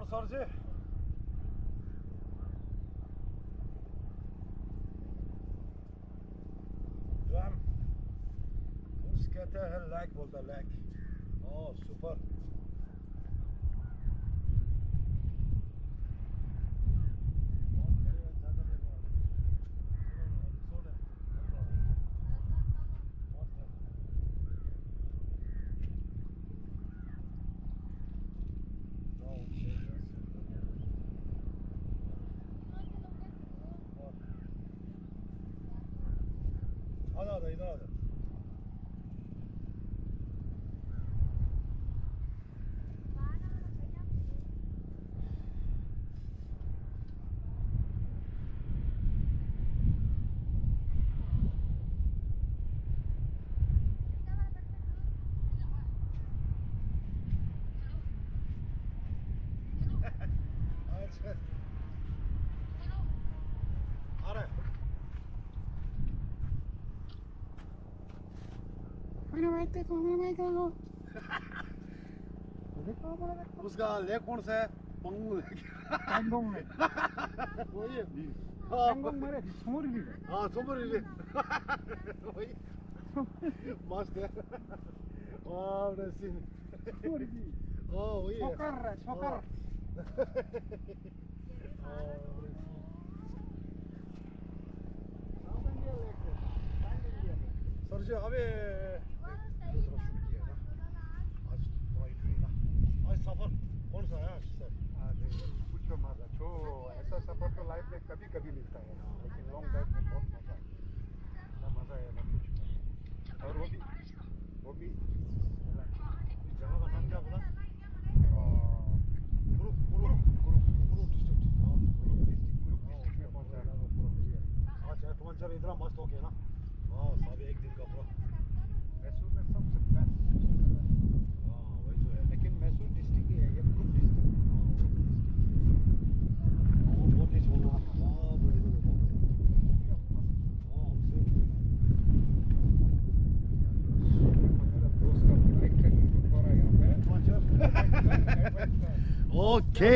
sir जी drum उस कहते हैं लैक बोलता लैक ओह सुपर आधा इधर आधा अच्छा आ रहा है उसका लेक कौन सा है पंगू लेक वही है हाँ सुपर वही मस्त है वाह रसी ओह वही है सर जी अबे आज सफर कौन सा है सर पूछो मत छो ऐसा सफर तो लाइफ में कभी कभी मिलता है लेकिन लॉन्ग ड्राइव में बहुत मजा है ना मजा है ना कुछ और वो भी इस जगह का नाम क्या बोला ग्रुप डिस्ट्रिक्ट में पहुंचा है अच्छा टमाटर इतना मस्त हो गया ना हाँ सब एक दिन का पूरा मैसूर में सबसे बेस्ट हाँ वही तो है लेकिन मैसूर डिस्ट्रिक्ट ही है ये ग्रुप डिस्ट्रिक्ट बहुत ही सोना हाँ बड़े बड़े हाँ मेरा दोस्त का बाइक ट्रेनिंग हो रहा है यहाँ पे ओके